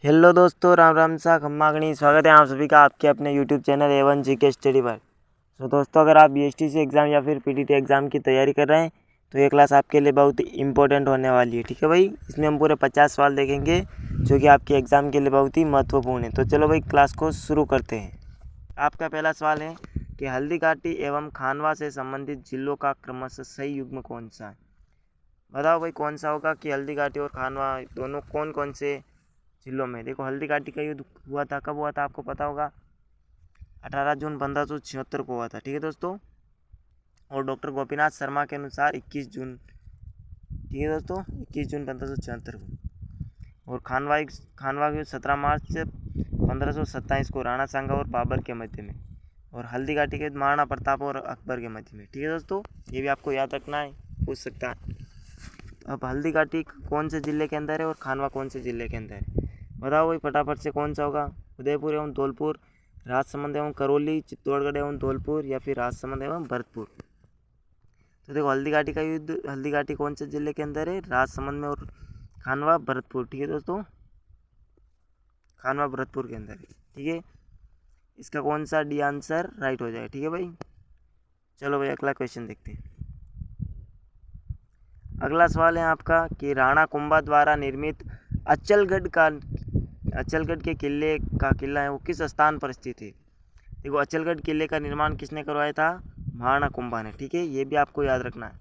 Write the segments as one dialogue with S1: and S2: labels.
S1: Hello दोस्तों, राम राम सा खम्मा गणी। स्वागत है आप सभी का आपके अपने YouTube channel A1 GK study पर। तो दोस्तों, अगर आप बीएसटीसी एग्ज़ाम या फिर पीटीटी एग्ज़ाम की तैयारी कर रहे हैं तो ये क्लास आपके लिए बहुत ही इंपॉर्टेंट होने वाली है। ठीक है भाई, इसमें हम पूरे 50 सवाल देखेंगे जो कि आपके एग्ज़ाम के लिए बहुत ही महत्वपूर्ण है। तो चलो भाई, क्लास को शुरू करते हैं। आपका पहला सवाल है कि हल्दीघाटी एवं खानवा से संबंधित जिलों का क्रमशः सही युग्म कौन सा है। बताओ भाई, कौन सा होगा कि हल्दीघाटी और खानवा दोनों कौन कौन से जिलों में। देखो, हल्दीघाटी का युद्ध हुआ था, कब हुआ था आपको पता होगा, 18 जून 1576 को हुआ था। ठीक है दोस्तों, और डॉक्टर गोपीनाथ शर्मा के अनुसार 21 जून, ठीक है दोस्तों, 21 जून 1576 को। और खानवा के 17 मार्च 1527 को राणा सांगा और बाबर के मध्य में। और हल्दीघाटी के महाराणा प्रताप और अकबर के मध्य में। ठीक है दोस्तों, ये भी आपको याद रखना है, पूछ सकता है। अब हल्दीघाटी कौन से ज़िले के अंदर है और खानवा कौन से ज़िले के अंदर है, बताओ भाई फटाफट से। कौन सा होगा, उदयपुर एवं धौलपुर, राजसमंद एवं करौली, चित्तौड़गढ़ एवं धौलपुर, या फिर राजसमंद एवं भरतपुर। तो देखो, हल्दीघाटी का युद्ध, हल्दीघाटी कौन से ज़िले के अंदर है, राजसमंद में, और खानवा भरतपुर। ठीक है दोस्तों, खानवा भरतपुर के अंदर है। ठीक है, इसका कौन सा डी आंसर राइट हो जाएगा। ठीक है भाई, चलो भाई अगला क्वेश्चन देखते हैं। अगला सवाल है आपका कि राणा कुंभा द्वारा निर्मित अचलगढ़ के किला है वो किस स्थान पर स्थित है। देखो, अचलगढ़ किले का निर्माण किसने करवाया था, महाराणा कुंभा ने। ठीक है, ये भी आपको याद रखना है।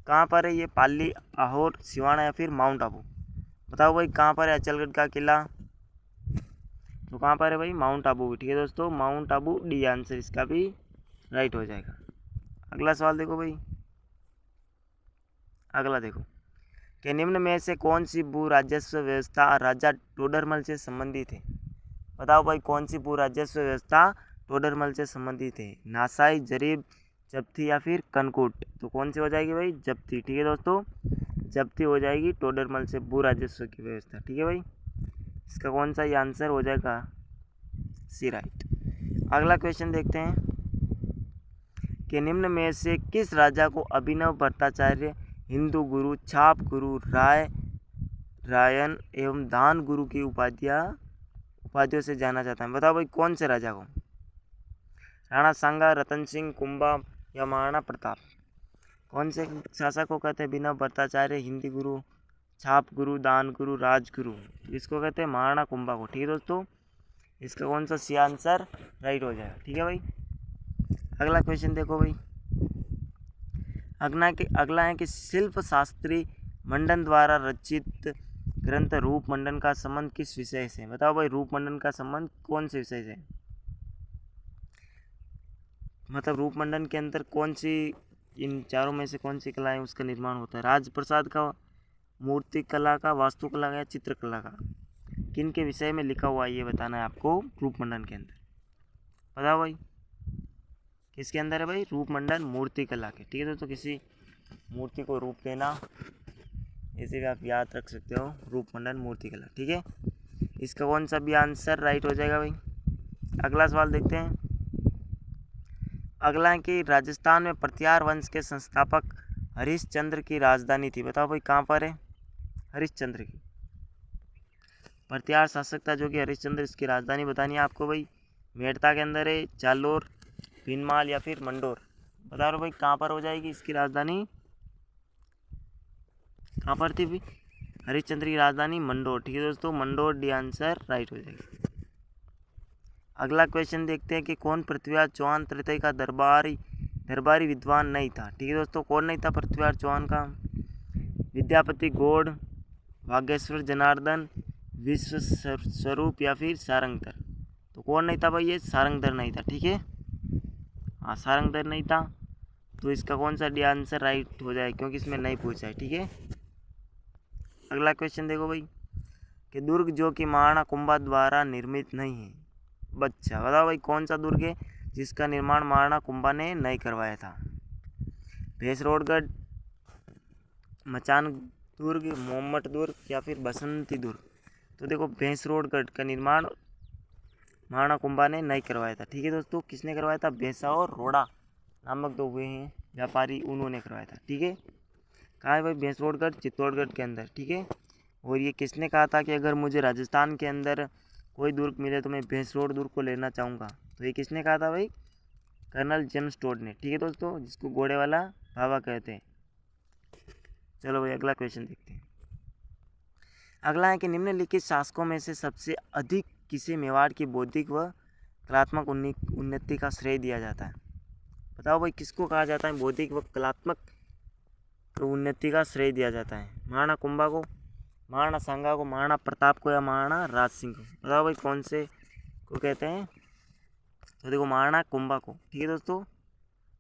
S1: कहाँ पर है ये, पाली, आहोर, सिवाना या फिर माउंट आबू। बताओ भाई, कहाँ पर है अचलगढ़ का किला, तो कहाँ पर है भाई, माउंट आबू। ठीक है दोस्तों, माउंट आबू डी आंसर इसका भी राइट हो जाएगा। अगला सवाल देखो भाई, अगला देखो कि निम्न में से कौन सी भू राजस्व व्यवस्था राजा टोडरमल से संबंधित है। बताओ भाई, कौन सी भू राजस्व व्यवस्था टोडरमल से संबंधित है, नासाई, जरीब, जब्ती या फिर कनकूट। तो कौन सी हो जाएगी भाई, जब्ती। ठीक है दोस्तों, जब्ती हो जाएगी टोडरमल से भू राजस्व की व्यवस्था। ठीक है भाई, इसका कौन सा ये आंसर हो जाएगा, सी राइट। अगला क्वेश्चन देखते हैं कि निम्न में से किस राजा को अभिनव भट्टाचार्य, हिंदू गुरु, छाप गुरु, रायन एवं दान गुरु की उपाधियों से जाना जाता है। बताओ भाई, कौन से राजा को, राणा सांगा, रतन सिंह, कुंभा या महाराणा प्रताप। कौन से शासक को कहते हैं अभिनव भट्टाचार्य, हिंदी गुरु, छाप गुरु, दान गुरु, राजगुरु। इसको कहते हैं महाराणा कुंभा को। ठीक है दोस्तों, इसका कौन सा सी आंसर राइट हो जाएगा। ठीक है भाई, अगला क्वेश्चन देखो भाई। अगला है कि शिल्प शास्त्री मंडन द्वारा रचित ग्रंथ रूप मंडन का संबंध किस विषय से। बताओ भाई, रूप मंडन का संबंध कौन से विषय से, मतलब रूप मंडन के अंदर कौन सी, इन चारों में से कौन सी कला है उसका निर्माण होता है, राजप्रसाद का, मूर्ति कला का, वास्तुकला का, या चित्रकला का। किन के विषय में लिखा हुआ है ये बताना है आपको रूप मंडन के अंदर। बताओ भाई, किसके अंदर है भाई, रूप मंडन मूर्ति कला के। ठीक है दोस्तों, किसी मूर्ति को रूप देना, ऐसे भी आप याद रख सकते हो, रूप मंडन मूर्ति कला। ठीक है, इसका कौन सा भी आंसर राइट हो जाएगा भाई। अगला सवाल देखते हैं। अगला है कि राजस्थान में प्रत्यार वंश के संस्थापक हरिश्चंद्र की राजधानी थी। बताओ भाई, कहाँ पर है हरिश्चंद्र की, प्रत्यार शासक था जो कि हरिश्चंद्र, इसकी राजधानी बतानी है आपको भाई। मेड़ता के अंदर है, जालोर, भीनमाल या फिर मंडोर। बता रहा भाई, कहाँ पर हो जाएगी इसकी राजधानी, कहाँ पर थी भाई हरिश्चंद्र की राजधानी, मंडोर। ठीक है दोस्तों, मंडोर डी आंसर राइट हो जाएगा। अगला क्वेश्चन देखते हैं कि कौन पृथ्वीराज चौहान तृतीय का दरबारी विद्वान नहीं था। ठीक है दोस्तों, कौन नहीं था पृथ्वीराज चौहान का, विद्यापति गौड़, भाग्येश्वर जनार्दन, विश्व स्वरूप या फिर सारंगधर। तो कौन नहीं था भाई, ये सारंगधर नहीं था। ठीक है, हाँ सारंगधर नहीं था, तो इसका कौन सा डी आंसर राइट हो जाए, क्योंकि इसमें नहीं पूछा है। ठीक है, अगला क्वेश्चन देखो भाई कि दुर्ग जो कि महाराणा कुंभा द्वारा निर्मित नहीं है। बच्चा बताओ भाई, कौन सा दुर्ग है जिसका निर्माण महाराणा कुंभा ने नहीं करवाया था, भैंसरोडगढ़, मचान दुर्ग, मोहम्मद दुर्ग या फिर बसंती दुर्ग। तो देखो, भैंसरोडगढ़ का निर्माण महाराणा कुंभा ने नहीं करवाया था। ठीक है दोस्तों, किसने करवाया था, भैंसा और रोड़ा नामक दो हुए हैं व्यापारी, उन्होंने करवाया था। ठीक है, कहाँ है भाई, भैंसरोडगढ़ चित्तौड़गढ़ के अंदर। ठीक है, और ये किसने कहा था कि अगर मुझे राजस्थान के अंदर कोई दुर्ग मिले तो मैं भैंसरोड दुर्ग को लेना चाहूँगा। तो ये किसने कहा था भाई? कर्नल जेम्स टोड ने। ठीक है दोस्तों, जिसको घोड़े वाला बाबा कहते हैं। चलो भाई अगला क्वेश्चन देखते हैं। अगला है कि निम्नलिखित शासकों में से सबसे अधिक किसे मेवाड़ की बौद्धिक व कलात्मक उन्नति का श्रेय दिया जाता है? बताओ भाई किसको कहा जाता है बौद्धिक व कलात्मक उन्नति का श्रेय दिया जाता है? महाराणा कुंभा को, महाराणा सांगा को, महाराणा प्रताप को, या महाराणा राज सिंह को? बताओ भाई कौन से को कहते हैं? तो देखो महाराणा कुंभा को। ठीक है दोस्तों,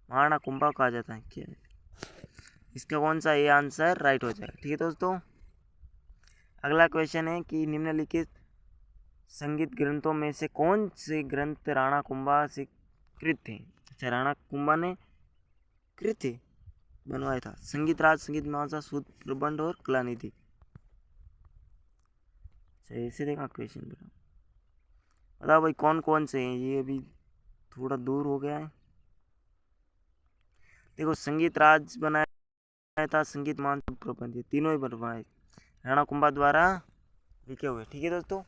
S1: महाराणा कुंभा को कहा जाता है। क्या इसका कौन सा ये आंसर राइट हो जाएगा? ठीक है दोस्तों, अगला क्वेश्चन है कि निम्नलिखित संगीत ग्रंथों में से कौन से ग्रंथ राणा कुंभा से कृत थे? अच्छा, राणा कुंभा ने कृत बनवाया था। संगीत राज, संगीत मीमांसा, सूत प्रबंध और कलानिधि। अच्छा ऐसे देखा क्वेश्चन बेटा, बताओ भाई कौन कौन से हैं? ये अभी थोड़ा दूर हो गया है। देखो संगीत राज बनाया था, संगीत मीमांसा, प्रबंध, ये तीनों ही बनवाए राणा कुंभा द्वारा लिखे हुए। ठीक है दोस्तों,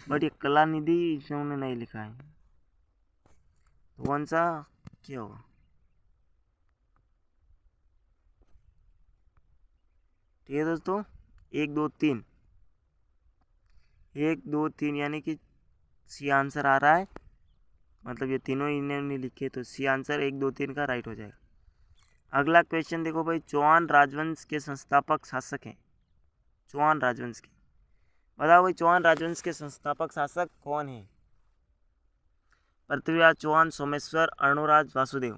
S1: बट ये कलानिधि इन्होंने नहीं लिखा है। तो कौन सा क्या होगा? ठीक है दोस्तों, 1 2 3, 1 2 3 यानी कि सी आंसर आ रहा है। मतलब ये तीनों इन्होंने लिखे, तो सी आंसर 1 2 3 का राइट हो जाएगा। अगला क्वेश्चन देखो भाई, चौहान राजवंश के संस्थापक शासक हैं। चौहान राजवंश के, बताओ भाई चौहान राजवंश के संस्थापक शासक कौन है? पृथ्वीराज चौहान, सोमेश्वर, अर्णोराज, वासुदेव।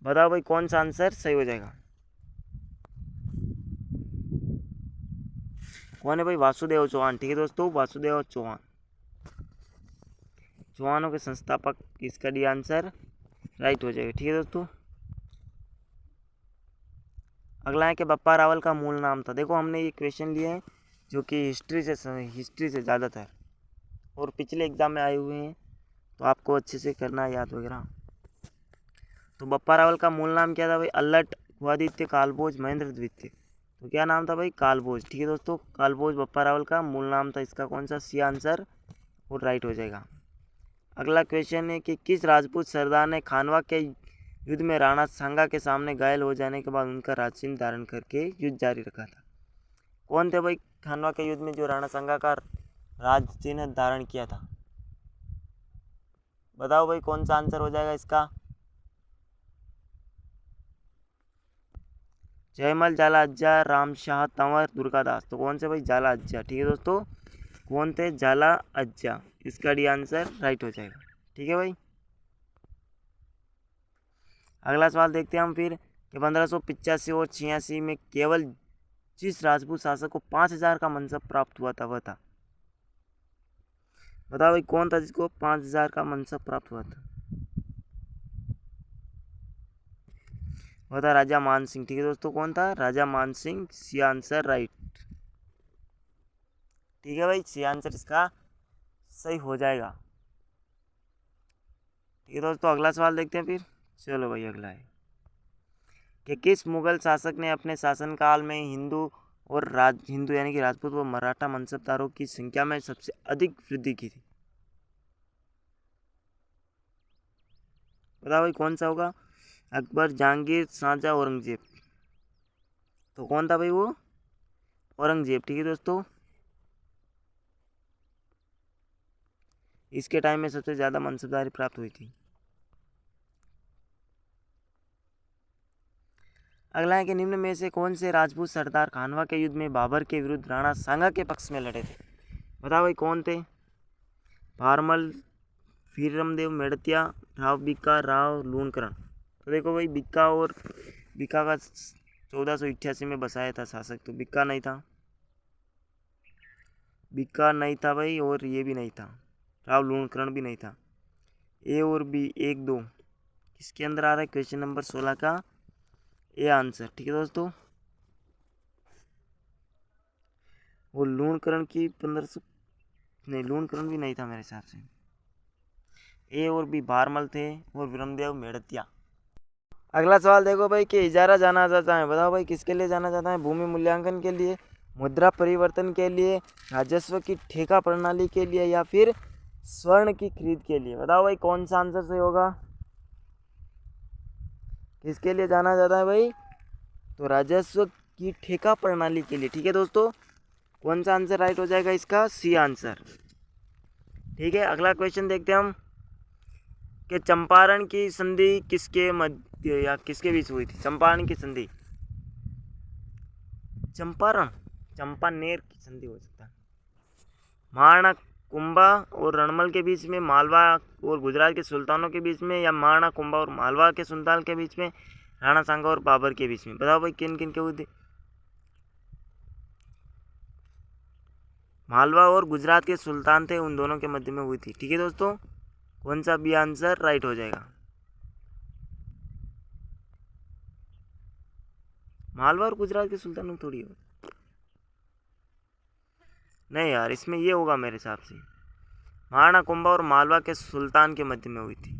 S1: बताओ भाई कौन सा आंसर सही हो जाएगा? कौन है भाई? वासुदेव चौहान। ठीक है दोस्तों, वासुदेव चौहान, चौहानों के संस्थापक, इसका डी आंसर राइट हो जाएगा। ठीक है दोस्तों, अगला है कि बप्पा रावल का मूल नाम था। देखो हमने ये क्वेश्चन लिए हैं जो कि हिस्ट्री से ज़्यादातर और पिछले एग्जाम में आए हुए हैं, तो आपको अच्छे से करना है याद वगैरह। तो बप्पा रावल का मूल नाम क्या था भाई? अल्लट, भुआदित्य, कालभोज, महेंद्र द्वितीय। तो क्या नाम था भाई? कालभोज। ठीक है दोस्तों, कालभोज बप्पा रावल का मूल नाम था। इसका कौन सा सी आंसर और राइट हो जाएगा। अगला क्वेश्चन है कि किस राजपूत सरदार ने खानवा के युद्ध में राणा सांगा के सामने घायल हो जाने के बाद उनका राजचिन्ह धारण करके युद्ध जारी रखा था? कौन थे भाई खानवा के युद्ध में जो राणा सांगा का राजचिन्ह धारण किया था? बताओ भाई कौन सा आंसर हो जाएगा इसका? जयमल, जाला अज्जा, रामशाह तंवर, दुर्गादास। तो कौन से भाई? जाला अज्जा। ठीक है दोस्तों, कौन थे? जाला अज्जा। इसका डी आंसर राइट हो जाएगा। ठीक है भाई, अगला सवाल देखते हैं हम फिर कि 1585 और 86 में केवल जिस राजपूत शासक को 5000 का मनसब प्राप्त हुआ था वह था? बताओ भाई कौन था जिसको 5000 का मनसब प्राप्त हुआ था? वह था राजा मान सिंह। ठीक है दोस्तों, कौन था? राजा मान सिंह। C answer right. ठीक है भाई, सी आंसर इसका सही हो जाएगा। ठीक है दोस्तों, अगला सवाल देखते हैं फिर। चलो भाई अगला है कि किस मुगल शासक ने अपने शासनकाल में हिंदू यानी कि राजपूत व मराठा मनसबदारों की संख्या में सबसे अधिक वृद्धि की थी? बताओ भाई कौन सा होगा? अकबर, जहांगीर, शाहजहां, औरंगजेब। तो कौन था भाई वो? औरंगजेब। ठीक है दोस्तों, इसके टाइम में सबसे ज़्यादा मनसबदारी प्राप्त हुई थी। अगला है कि निम्न में से कौन से राजपूत सरदार खानवा के युद्ध में बाबर के विरुद्ध राणा सांगा के पक्ष में लड़े थे? बताओ भाई कौन थे? भारमल, वीरमदेव मेड़तिया, राव बिक्का, राव लूणकरण। तो देखो भाई बिक्का का 1488 में बसाया था शासक, तो बिक्का नहीं था, भाई, और ये भी नहीं था, राव लूणकरण भी नहीं था। ए और बी 1 2 किसके अंदर आ रहा है? क्वेश्चन नंबर 16 का ए आंसर। ठीक है दोस्तों, वो लूणकरण की 1500 नहीं, लूणकरण भी नहीं था मेरे हिसाब से। ए और बी भारमल थे और विरमदेव मेड़तिया। अगला सवाल देखो भाई कि इजारा जाना जाता है, बताओ भाई किसके लिए जाना जाता है? भूमि मूल्यांकन के लिए, मुद्रा परिवर्तन के लिए, राजस्व की ठेका प्रणाली के लिए, या फिर स्वर्ण की खरीद के लिए। बताओ भाई कौन सा आंसर सही होगा? किसके लिए जाना जाता है भाई? तो राजस्व की ठेका प्रणाली के लिए। ठीक है दोस्तों, कौन सा आंसर राइट हो जाएगा इसका? C answer. ठीक है, अगला क्वेश्चन देखते हैं हम कि चंपारण की संधि किसके मध्य या किसके बीच हुई थी? चंपारण की संधि, चंपारण, चंपानेर की संधि हो सकता है। महाराणा कुंभा और रणमल के बीच में, मालवा और गुजरात के सुल्तानों के बीच में, या महाराणा कुंभा और मालवा के सुल्तान के बीच में, राणा सांगा और बाबर के बीच में। बताओ भाई किन किन के हुई थी? मालवा और गुजरात के सुल्तान थे, उन दोनों के मध्य में हुई थी। ठीक है दोस्तों, कौन सा बी आंसर राइट हो जाएगा? मालवा और गुजरात के सुल्तान थोड़ी हो, नहीं यार, इसमें ये होगा मेरे हिसाब से। महाराणा कुंभा और मालवा के सुल्तान के मध्य में हुई थी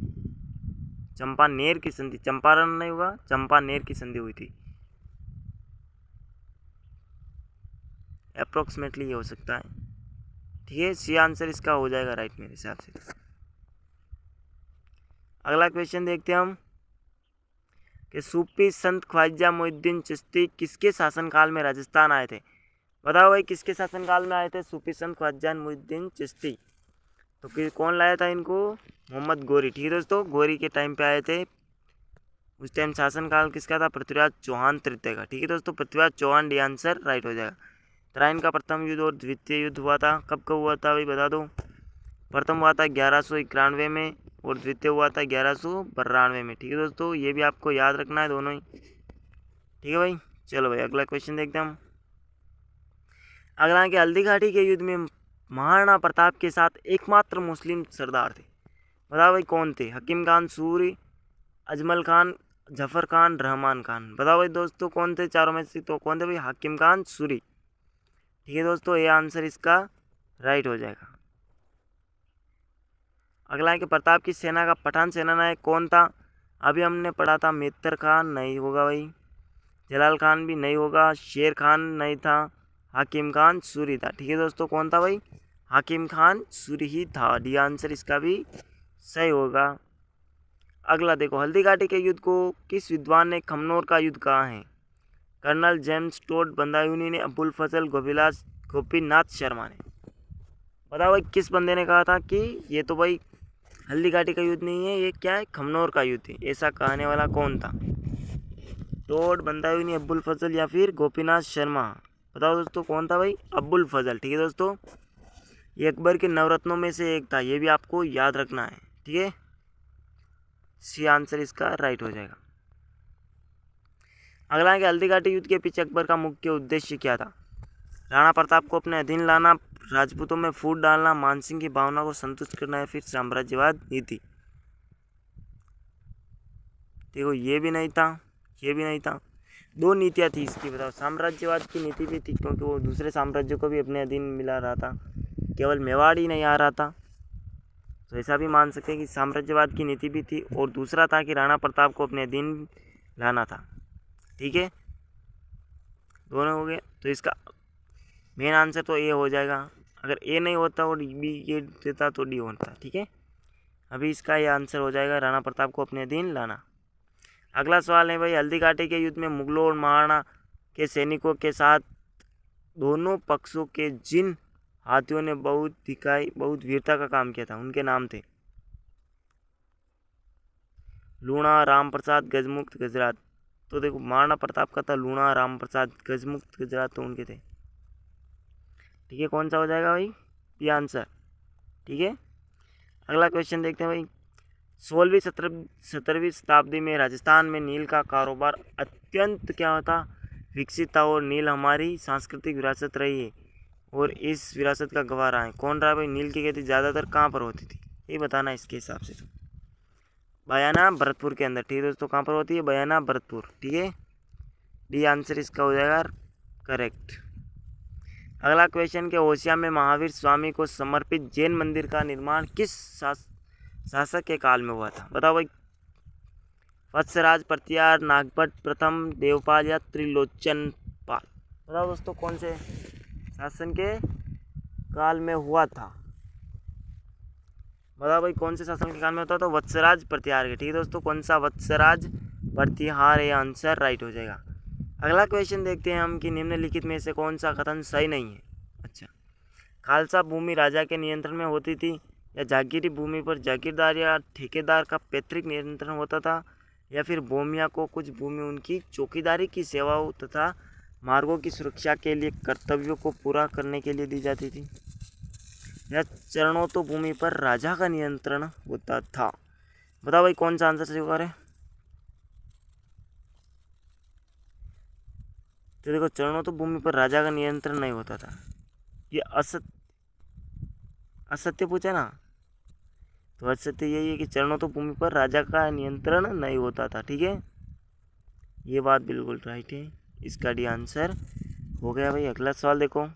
S1: चंपानेर की संधि। चंपारण नहीं हुआ, चंपानेर की संधि हुई थी। अप्रोक्सीमेटली ये हो सकता है। ठीक है, सी आंसर इसका हो जाएगा राइट मेरे हिसाब से। अगला क्वेश्चन देखते हैं हम कि सूफी संत ख्वाजा मोइनुद्दीन चिश्ती किसके शासनकाल में राजस्थान आए थे? बताओ भाई किसके शासनकाल में आए थे सूफी संत ख्वाजा मोइनुद्दीन चिश्ती? तो कौन लाया था इनको? मोहम्मद गोरी। ठीक है दोस्तों, गोरी के टाइम पे आए थे। उस टाइम शासनकाल किसका था? पृथ्वीराज चौहान तृतीय का। ठीक है दोस्तों, Prithviraj Chauhan D answer right हो जाएगा। तराइन का प्रथम युद्ध और द्वितीय युद्ध हुआ था, कब कब हुआ था भाई बता दो? प्रथम हुआ था 1191 में और द्वितीय हुआ था 1192 में। ठीक है दोस्तों, ये भी आपको याद रखना है दोनों ही। ठीक है भाई, चलो भाई अगला क्वेश्चन देखते हैं हम। अगला के हल्दी घाटी के युद्ध में महाराणा प्रताप के साथ एकमात्र मुस्लिम सरदार थे। बताओ भाई कौन थे? हकीम खान सूरी, अजमल खान, जफर खान, रहमान खान। बताओ भाई दोस्तों कौन थे चारों में से? तो कौन थे भाई? हकीम खान सूरी। ठीक है दोस्तों, ये आंसर इसका राइट हो जाएगा। अगला है कि प्रताप की सेना का पठान सेना नायक कौन था? अभी हमने पढ़ा था मेहतर खान, नहीं होगा भाई। जलाल खान भी नहीं होगा, शेर खान नहीं था, हकीम खान सूरी था। ठीक है दोस्तों, कौन था भाई? हकीम खान सूरी ही था। डी आंसर इसका भी सही होगा। अगला देखो, हल्दी घाटी के युद्ध को किस विद्वान ने खमनोर का युद्ध कहा है? कर्नल जेम्स टोड बंदायूनी ने, अबुल फजल गोपीनाथ शर्मा ने। बताओ भाई किस बंदे ने कहा था कि ये तो भाई हल्दी घाटी का युद्ध नहीं है, ये क्या है? खमनोर का युद्ध है। ऐसा कहने वाला कौन था? टोड बंदायूनी, अबुल फजल, या फिर गोपीनाथ शर्मा? बताओ दोस्तों कौन था भाई? अबुल फजल। ठीक है दोस्तों, ये अकबर के नवरत्नों में से एक था, ये भी आपको याद रखना है। ठीक है, सी आंसर इसका राइट हो जाएगा। अगला है कि हल्दी घाटी युद्ध के पीछे अकबर का मुख्य उद्देश्य क्या था? राणा प्रताप को अपने अधीन लाना, राजपूतों में फूट डालना, मानसिंह की भावना को संतुष्ट करना, या फिर साम्राज्यवाद नीति? देखो ये भी नहीं था, ये भी नहीं था। दो नीतियाँ थी इसकी। बताओ, साम्राज्यवाद की नीति भी थी क्योंकि वो दूसरे साम्राज्यों को भी अपने अधीन मिला रहा था, केवल मेवाड़ ही नहीं आ रहा था। तो ऐसा भी मान सकते हैं कि साम्राज्यवाद की नीति भी थी, और दूसरा था कि राणा प्रताप को अपने अधीन लाना था। ठीक है, दोनों हो गए। तो इसका मेन आंसर तो ए हो जाएगा। अगर ए नहीं होता और बी ये देता तो डी होता। ठीक है, अभी इसका ये आंसर हो जाएगा, राणा प्रताप को अपने अधीन लाना। अगला सवाल है भाई, हल्दी घाटी के युद्ध में मुगलों और महाराणा के सैनिकों के साथ दोनों पक्षों के जिन हाथियों ने बहुत वीरता का काम किया था, उनके नाम थे? लूणा, राम प्रसाद, गजमुक्त, गजरात। तो देखो महाराणा प्रताप का था लूणा, राम प्रसाद, गजमुक्त, गजरात तो उनके थे। ठीक है, कौन सा हो जाएगा भाई? B answer. ठीक है, अगला क्वेश्चन देखते हैं भाई। 16वीं 17वीं शताब्दी में राजस्थान में नील का कारोबार अत्यंत क्या होता? विकसित था, और नील हमारी सांस्कृतिक विरासत रही है, और इस विरासत का गवाह रहा है। कौन रहा भाई? नील की खेती ज़्यादातर कहाँ पर होती थी, ये बताना इसके हिसाब से। तो बयाना, भरतपुर के अंदर। ठीक है दोस्तों, कहाँ पर होती है? बयाना, भरतपुर। ठीक है, डी आंसर इसका हो जाएगा करेक्ट। अगला क्वेश्चन के ओसिया में महावीर स्वामी को समर्पित जैन मंदिर का निर्माण किस शासक के काल में हुआ था? बताओ भाई वत्सराज, प्रत्यार, नागभट्ट प्रथम, देवपाल या त्रिलोचन पाल। बताओ दोस्तों कौन से शासन के काल में हुआ था। बताओ भाई कौन से शासन के काल में होता तो वत्सराज प्रत्यार के। ठीक है दोस्तों, कौन सा वत्सराज प्रत्यार, ये आंसर राइट हो जाएगा। अगला क्वेश्चन देखते हैं हम कि निम्नलिखित में से कौन सा कथन सही नहीं है। अच्छा, खालसा भूमि राजा के नियंत्रण में होती थी या जागीरी भूमि पर जागीरदार या ठेकेदार का पैतृक नियंत्रण होता था, या फिर भूमिया को कुछ भूमि उनकी चौकीदारी की सेवाओं तथा मार्गों की सुरक्षा के लिए कर्तव्यों को पूरा करने के लिए दी जाती थी, या चरणों तो भूमि पर राजा का नियंत्रण होता था। बताओ भाई कौन सा आंसर सही होगा। तो देखो, चरणों तो भूमि पर राजा का नियंत्रण नहीं होता था, ये असत्य पूछा ना, तो असत्य यही है कि चरणों तो भूमि पर राजा का नियंत्रण नहीं होता था। ठीक है, ये बात बिल्कुल राइट है, इसका डी आंसर हो गया भाई। अगला सवाल देखो,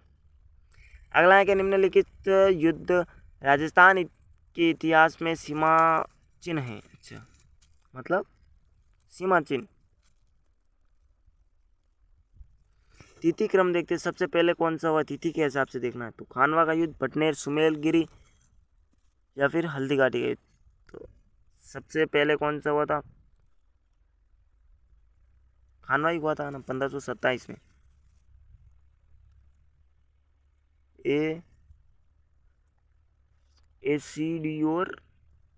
S1: अगला है कि निम्नलिखित युद्ध राजस्थान के इतिहास में सीमा चिन्ह है। अच्छा, मतलब सीमा चिन्ह। तिथि क्रम देखते सबसे पहले कौन सा हुआ, तिथि के हिसाब से देखना है तो खानवा का युद्ध, भटनेर, सुमेलगिरी या फिर हल्दीघाटी का युद्ध। तो सबसे पहले कौन सा हुआ था, खानवा ही हुआ था ना 1527 में। ACD और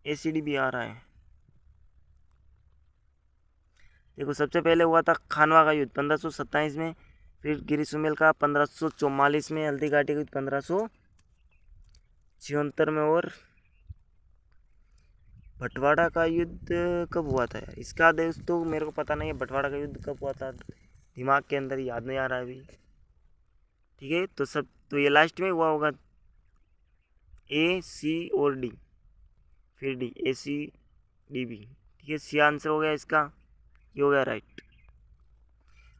S1: ACD भी आ रहा है। देखो, सबसे पहले हुआ था खानवा का युद्ध 1527 में, फिर गिरी सुमेल का 1544 में, हल्दीघाटी का युद्ध 1576 में, और बंटवाड़ा का युद्ध कब हुआ था यार, इसका दोस्तों मेरे को पता नहीं है, बंटवाड़ा का युद्ध कब हुआ था, दिमाग के अंदर याद नहीं आ रहा है अभी। ठीक है, तो ये लास्ट में हुआ होगा AC और D, फिर D, ACDB। ठीक है, सी आंसर हो गया इसका, ये हो गया राइट।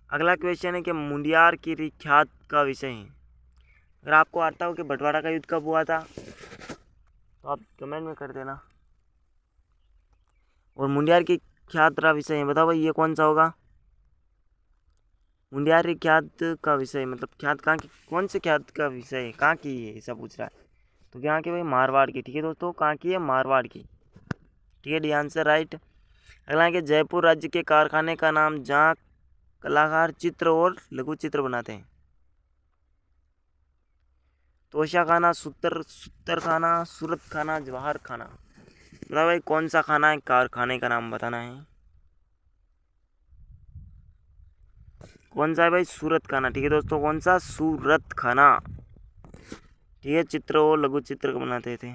S1: अगला क्वेश्चन है कि मुंडियार की ख्यात का विषय है। अगर आपको आता हो कि बंटवाड़ा का युद्ध कब हुआ था तो आप कमेंट में कर देना। और मुंडियार की ख्यात का विषय है, बताओ भाई ये कौन सा होगा। मुंडियार की ख्यात का विषय मतलब ख्यात कहाँ की, कौन से ख्यात का विषय है, कहाँ की है ऐसा पूछ रहा है, तो यहाँ की भाई मारवाड़ की। ठीक है दोस्तों, कहाँ की है, मारवाड़ की। ठीक है, डी आंसर राइट। अगला है कि जयपुर राज्य के कारखाने का नाम जहाँ कलाकार चित्र और लघु चित्र बनाते हैं। तोशा खाना, सुतर खाना, सूरत खाना, जवाहर खाना। बताओ भाई कौन सा खाना है, कारखाने का नाम बताना है। कौन सा है भाई, सूरत खाना। ठीक है दोस्तों, कौन सा, सूरत खाना। ठीक है, चित्र और लघु चित्र को बनाते थे।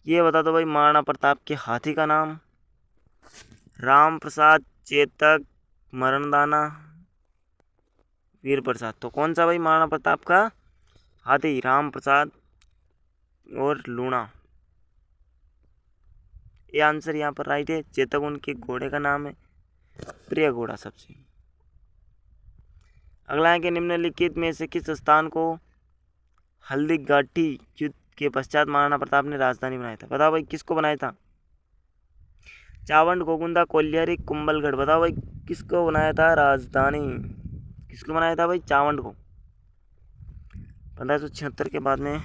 S1: ये बता दो भाई महाराणा प्रताप के हाथी का नाम। राम प्रसाद, चेतक, मरणदाना, वीर प्रसाद। तो कौन सा भाई महाराणा प्रताप का हाथी, राम प्रसाद और लूणा। ये आंसर यहाँ पर राइट है। चेतक उनके घोड़े का नाम है, प्रिय घोड़ा सबसे। अगला है कि निम्नलिखित में से किस स्थान को हल्दीघाटी युद्ध के पश्चात महाराणा प्रताप ने राजधानी बनाया था। बताओ भाई किसको बनाया था, चावंड, गोगुंदा, कोलियरी, कुंभलगढ़। बताओ भाई किसको बनाया था राजधानी, किसको बनाया था भाई, चावंड को। 1576 के बाद में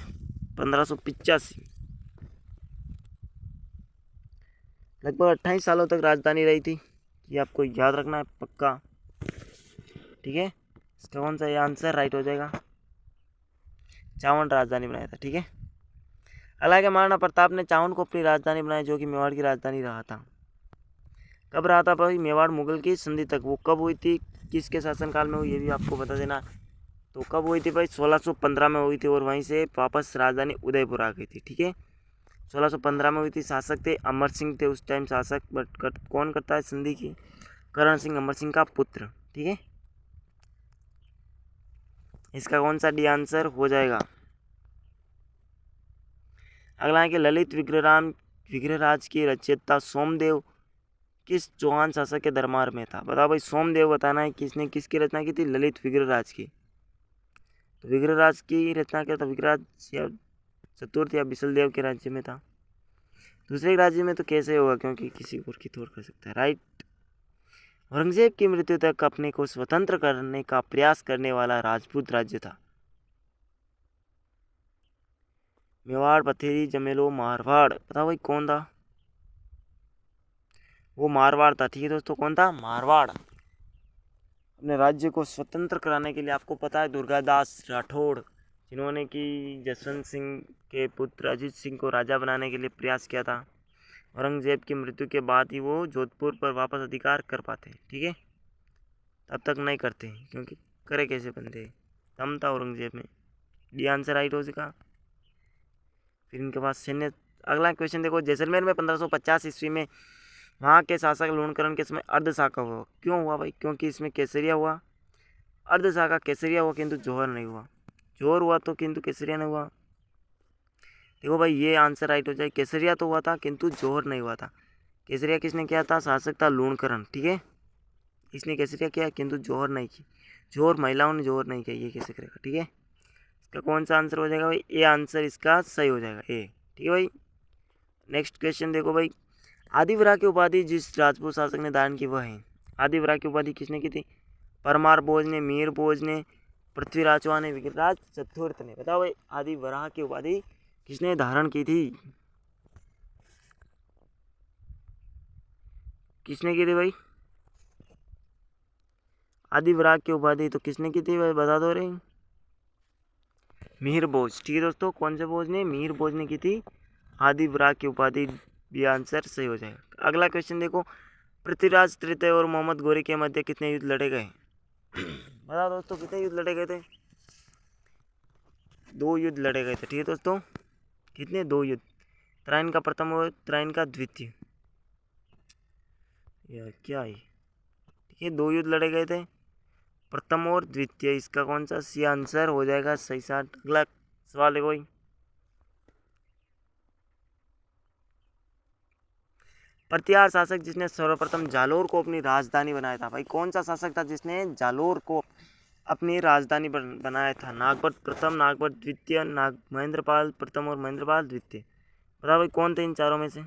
S1: 1585, लगभग 28 सालों तक राजधानी रही थी, ये आपको याद रखना है पक्का। ठीक है, इसका कौन सा ये आंसर राइट हो जाएगा, चावंड राजधानी बनाया था। ठीक है, हालांकि महाराणा प्रताप ने चावंड को अपनी राजधानी बनाया, जो कि मेवाड़ की राजधानी रहा था। कब रहा था भाई मेवाड़, मुगल की संधि तक। वो कब हुई थी, किसके शासनकाल में हुई, ये भी आपको बता देना। तो कब हुई थी भाई, 1615 में हुई थी, और वहीं से वापस राजधानी उदयपुर आ गई थी। ठीक है, 1615 में हुई थी। शासक थे अमर सिंह थे उस टाइम शासक, बट कौन करता है संधि की, करण सिंह, अमर सिंह का पुत्र। ठीक है, इसका कौन सा डी आंसर हो जाएगा। अगला है कि ललित विग्रहराज की रचयिता सोमदेव किस चौहान शासक के दरबार में था। बताओ भाई सोमदेव बताना है किसने किसकी रचना की थी, ललित विग्रहराज की। तो विग्रहराज की रचना क्या था, विग्रहराज या चतुर्थ या बिसलदेव के राज्य में था। दूसरे राज्य में तो कैसे होगा, क्योंकि किसी और की तौर कर सकता है, राइट। औरंगजेब की मृत्यु तक अपने को स्वतंत्र करने का प्रयास करने वाला राजपूत राज्य था। मेवाड़, पथेरी, जमेलो, मारवाड़। बताओ भाई कौन था? वो मारवाड़ था। ठीक है दोस्तों, कौन था? मारवाड़। अपने राज्य को स्वतंत्र कराने के लिए आपको पता है दुर्गादास राठौड़, जिन्होंने कि जसवंत सिंह के पुत्र अजीत सिंह को राजा बनाने के लिए प्रयास किया था। औरंगजेब की मृत्यु के बाद ही वो जोधपुर पर वापस अधिकार कर पाते। ठीक है, तब तक नहीं करते क्योंकि करे कैसे बनते, दम था औरंगजेब में। डी आंसर राइट हो सका। फिर इनके पास सैन्य। अगला क्वेश्चन देखो, जैसलमेर में 1550 ईस्वी में वहाँ के शासक लूणकरण के समय अर्धशाखा हुआ। क्यों हुआ भाई? क्योंकि इसमें केसरिया हुआ। अर्धशाखा केसरिया हुआ किंतु जौहर नहीं हुआ। जौहर हुआ तो किंतु केसरिया नहीं हुआ। देखो भाई ये आंसर राइट हो जाए। केसरिया तो हुआ था किंतु जौहर नहीं हुआ था। केसरिया किसने किया था? शासक था लूणकरण। ठीक है, इसने केसरिया किया किंतु जौहर नहीं की। जौहर महिलाओं ने जौहर नहीं किया, ये कैसे करेगा? ठीक है, इसका कौन सा आंसर हो जाएगा भाई? ए आंसर इसका सही हो जाएगा, ए। ठीक है भाई, नेक्स्ट क्वेश्चन देखो भाई, आदिवरा की उपाधि जिस राजपूत शासक ने धारण की वह है। आदिवरा की उपाधि किसने की थी? परमार भोज ने, मीर भोज ने, पृथ्वीराज चौहान ने, विक्रराज चतुर्थ ने। बताओ भाई आदिवरा की उपाधि किसने धारण की थी? किसने की थी भाई आदिवरा की उपाधि? तो किसने की थी भाई, बता दो रे। मीर भोज। ठीक है दोस्तों, कौन से भोज ने? मीर भोज ने की थी आदिवरा की उपाधि। भी आंसर सही हो जाएगा। अगला क्वेश्चन देखो, पृथ्वीराज तृतीय और मोहम्मद गोरी के मध्य कितने युद्ध लड़े गए? बताओ दोस्तों, कितने युद्ध लड़े गए थे? 2 युद्ध लड़े गए थे। ठीक है दोस्तों, कितने? 2 युद्ध। त्राइन का प्रथम और त्राइन का द्वितीय। यार क्या है? ठीक है, 2 युद्ध लड़े गए थे, प्रथम और द्वितीय। इसका कौन सा सी आंसर हो जाएगा सही साथ। अगला सवाल है कोई, प्रतिहार शासक जिसने सर्वप्रथम जालोर को अपनी राजधानी बनाया था। भाई कौन सा शासक था जिसने जालोर को अपनी राजधानी बनाया था? नागभट्ट प्रथम, नागभट्ट द्वितीय, महेंद्रपाल प्रथम और महेंद्रपाल द्वितीय। बताओ भाई कौन थे इन चारों में से?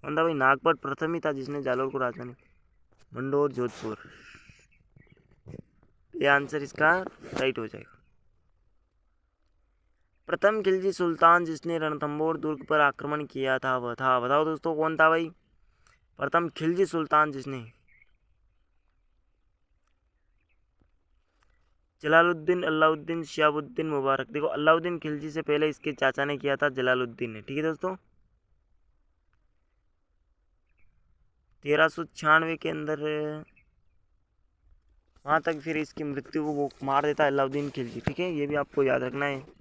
S1: कौन था भाई? नागभट्ट प्रथम ही था जिसने जालोर को राजधानी। मंडोर, जोधपुर। ये आंसर इसका राइट हो जाएगा। प्रथम खिलजी सुल्तान जिसने रणथंबोर दुर्ग पर आक्रमण किया था वह था। बताओ दोस्तों कौन था भाई प्रथम खिलजी सुल्तान जिसने? जलालुद्दीन, अलाउद्दीन, शिहाबुद्दीन मुबारक। देखो अलाउद्दीन खिलजी से पहले इसके चाचा ने किया था जलालुद्दीन ने। ठीक है दोस्तों, 1396 के अंदर वहाँ तक फिर इसकी मृत्यु को वो मार देता है अलाउद्दीन खिलजी। ठीक है, ये भी आपको याद रखना है।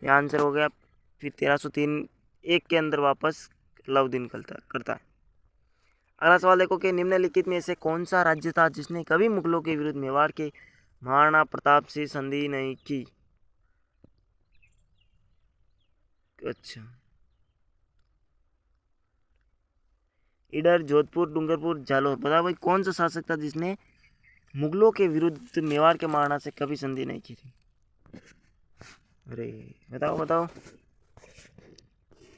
S1: ये आंसर हो गया। फिर 1303 1 के अंदर वापस अलाउद्दीन करता है। अगला सवाल देखो कि निम्नलिखित में से कौन सा राज्य था जिसने कभी मुगलों के विरुद्ध मेवाड़ के महाराणा प्रताप से संधि नहीं की? अच्छा, इडर, जोधपुर, डूंगरपुर, जालौर। बताओ भाई कौन सा शासक था जिसने मुगलों के विरुद्ध मेवाड़ के महाराणा से कभी संधि नहीं की थी? अरे बताओ बताओ,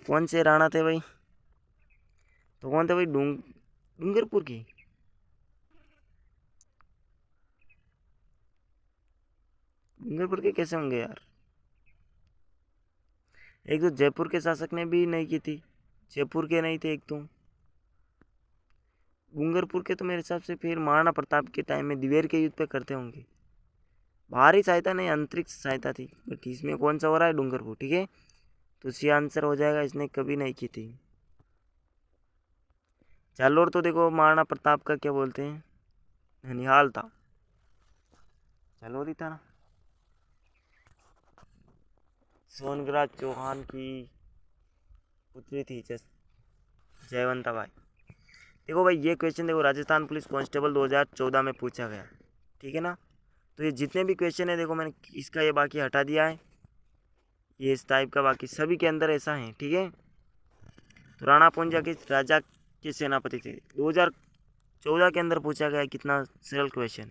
S1: कौन से राणा थे भाई? तो कौन थे भाई? डूंगरपुर की। डूंगरपुर के कैसे होंगे यार? एक तो जयपुर के शासक ने भी नहीं की थी, जयपुर के नहीं थे एक तो। डूंगरपुर के तो मेरे हिसाब से फिर महाराणा प्रताप के टाइम में दिवेर के युद्ध पे करते होंगे। बाहरी सहायता नहीं, अंतरिक्ष सहायता थी। बट इसमें कौन सा हो रहा है? डूंगरपुर। ठीक है, तो सी आंसर हो जाएगा, इसने कभी नहीं की थी। जालोर तो देखो महाराणा प्रताप का क्या बोलते हैं, ननिहाल था। जालोर ही था ना। सोनग्राज चौहान की पुत्री थी जयवंता बाई। देखो भाई ये क्वेश्चन देखो राजस्थान पुलिस कांस्टेबल 2014 में पूछा गया। ठीक है ना, तो ये जितने भी क्वेश्चन है देखो मैंने इसका ये बाकी हटा दिया है, ये इस टाइप का बाकी सभी के अंदर ऐसा है। ठीक है, तो राणा पूंजा के राजा के सेनापति थे। 2014 के अंदर पूछा गया। कितना सरल क्वेश्चन।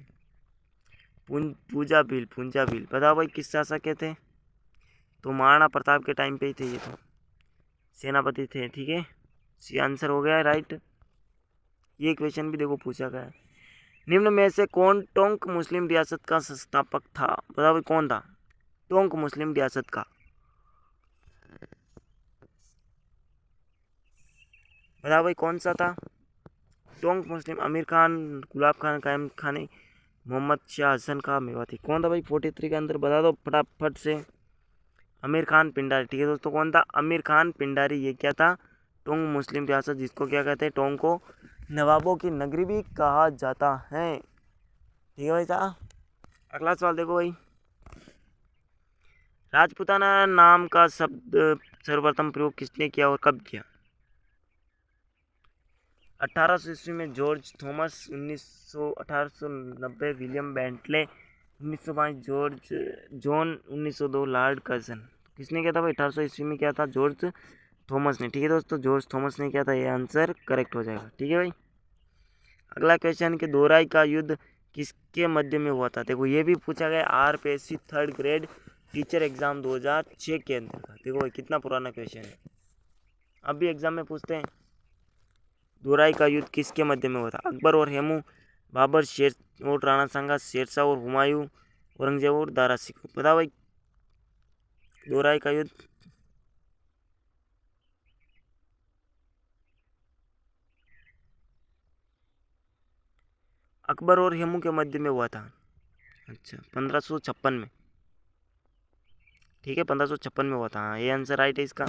S1: पूंजा भील। बताओ भाई किस शासक के थे? तो महाराणा प्रताप के टाइम पे ही थे ये तो, सेनापति थे। ठीक है, सी आंसर हो गया राइट। ये क्वेश्चन भी देखो पूछा गया है। निम्न में से कौन टोंक मुस्लिम रियासत का संस्थापक था? बताओ भाई कौन था टोंक मुस्लिम रियासत का? बताओ भाई कौन सा था टोंक मुस्लिम? आमिर खान, गुलाब खान, कायम खानी, मोहम्मद शाह हसन का मेवाती? कौन था भाई 43 के अंदर? बता दो फटाफट से। आमिर खान पिंडारी। ठीक है दोस्तों, कौन था? आमिर खान पिंडारी। ये क्या था? टोंक मुस्लिम रियासत, जिसको क्या कहते हैं? टोंक को नवाबों की नगरी भी कहा जाता है। ठीक है भाई साहब, अगला सवाल देखो भाई। राजपूताना नाम का शब्द सर्वप्रथम प्रयोग किसने किया और कब किया? 1800 ईस्वी में George Thomas, 1890 William Bentley, 1905 George John, 1902 Lord Curzon. किसने किया था भाई? 1800 ईस्वी में क्या था? जॉर्ज थॉमस ने। ठीक है दोस्तों, जॉर्ज थॉमस ने किया था। ये आंसर करेक्ट हो जाएगा। ठीक है भाई, अगला क्वेश्चन कि दोराई का युद्ध किसके मध्य में हुआ था? देखो ये भी पूछा गया RPSC 3rd grade teacher exam 2006 के अंदर का। देखो भाई कितना पुराना क्वेश्चन है, अब भी एग्जाम में पूछते हैं। दोराई का युद्ध किसके मध्य में हुआ था? अकबर और हेमू, बाबर शेर और राणा सांगा, शेरशाह और हुमायूं, औरंगजेब और दारा सिकोह? बताओ भाई दोराई का युद्ध अकबर और हेमू के मध्य में हुआ था। अच्छा 1556 में। ठीक है 1556 में हुआ था। हाँ ये आंसर राइट है इसका।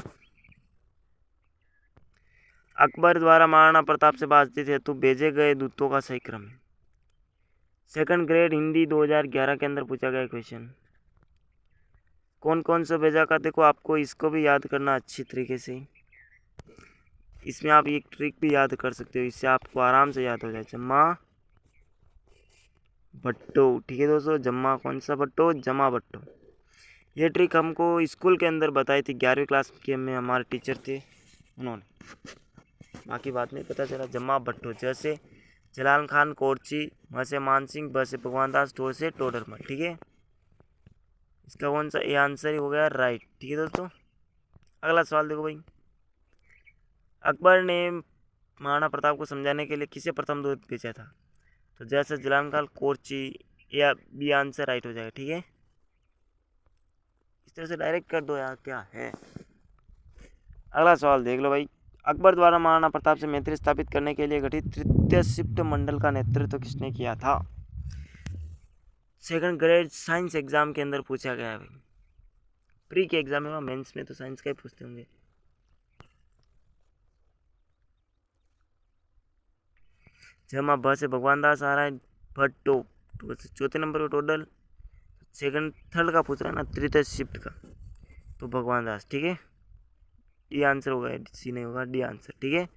S1: अकबर द्वारा महाराणा प्रताप से बातचीत हेतु भेजे गए दूतों का सही क्रम है। 2nd ग्रेड हिंदी 2011 के अंदर पूछा गया क्वेश्चन। कौन कौन सा भेजा का? देखो आपको इसको भी याद करना अच्छी तरीके से। इसमें आप एक ट्रिक भी याद कर सकते हो, इससे आपको आराम से याद हो जाए। जम्मा भट्टो। ठीक है दोस्तों, जम्मा कौन सा भट्टो? जमा भट्टो। ये ट्रिक हमको स्कूल के अंदर बताई थी, 11वीं क्लास के में हमारे टीचर थे उन्होंने, बाकी बात नहीं पता चला। जम्मा भट्टो, जैसे जलाल खान कोरची, म से मान सिंह, ब से भगवान दास, टो से टोडरमल। ठीक है, इसका कौन सा? ये आंसर ही हो गया राइट। ठीक है दोस्तों, अगला सवाल देखो भाई। अकबर ने महाराणा प्रताप को समझाने के लिए किसे प्रथम दूत भेजा था? तो जैसे जलाल खान कोरची, या बी आंसर राइट हो जाएगा। ठीक है, इस तरह से डायरेक्ट कर दो यार, क्या है। अगला सवाल देख लो भाई। अकबर द्वारा महाराणा प्रताप से मैत्री स्थापित करने के लिए गठित तृतीय शिफ्ट मंडल का नेतृत्व किसने किया था? 2nd ग्रेड साइंस एग्जाम के अंदर पूछा गया है भाई। प्री के एग्जाम में, मेंस में तो साइंस का ही पूछते होंगे। जमा भ से भगवान दास आ रहा है, भट्टो तो चौथे नंबर पर टोटल। 3rd का पूछ रहा है ना, तृतीय शिफ्ट का, तो भगवान दास। ठीक है, डी आंसर होगा, सी नहीं होगा, डी आंसर। ठीक है,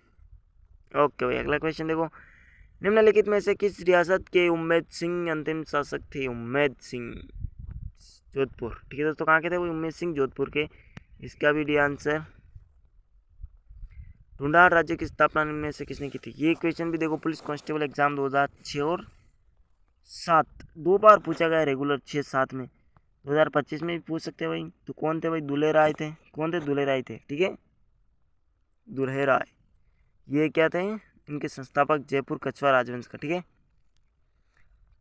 S1: ओके भाई अगला क्वेश्चन देखो। निम्नलिखित में से किस रियासत के उम्मेद सिंह अंतिम शासक थे? उम्मेद सिंह जोधपुर। ठीक है दोस्तों, कहाँ के थे वो? उम्मेद सिंह जोधपुर के। इसका भी डी आंसर। ढूंढाड़ राज्य की स्थापना निम्न से किसने की थी? ये क्वेश्चन भी देखो पुलिस कांस्टेबल एग्जाम 2006 और 7 दो बार पूछा गया, रेगुलर 6-7 में। 2025 में भी पूछ सकते हैं भाई। तो कौन थे भाई? दुल्हे राय थे। कौन थे? दुल्हे राय थे। ठीक है, दुल्हे राय, ये क्या थे? इनके संस्थापक, जयपुर कछवा राजवंश का। ठीक है,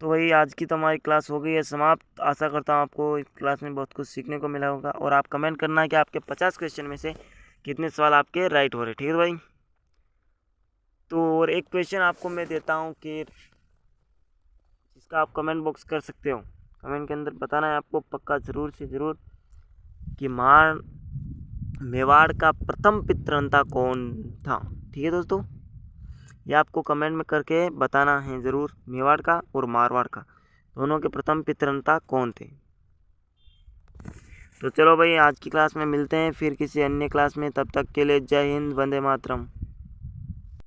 S1: तो भाई आज की तो हमारी क्लास हो गई है समाप्त। आशा करता हूँ आपको इस क्लास में बहुत कुछ सीखने को मिला होगा, और आप कमेंट करना है कि आपके 50 क्वेश्चन में से कितने सवाल आपके राइट हो रहे। ठीक है भाई, तो और एक क्वेश्चन आपको मैं देता हूँ कि इसका आप कमेंट बॉक्स कर सकते हो। कमेंट के अंदर बताना है आपको पक्का ज़रूर से ज़रूर कि मेवाड़ का प्रथम पितृनेता कौन था। ठीक है दोस्तों, ये आपको कमेंट में करके बताना है ज़रूर। मेवाड़ का और मारवाड़ का दोनों के प्रथम पितृनेता कौन थे। तो चलो भाई आज की क्लास में मिलते हैं फिर किसी अन्य क्लास में, तब तक के लिए जय हिंद, वंदे मातरम।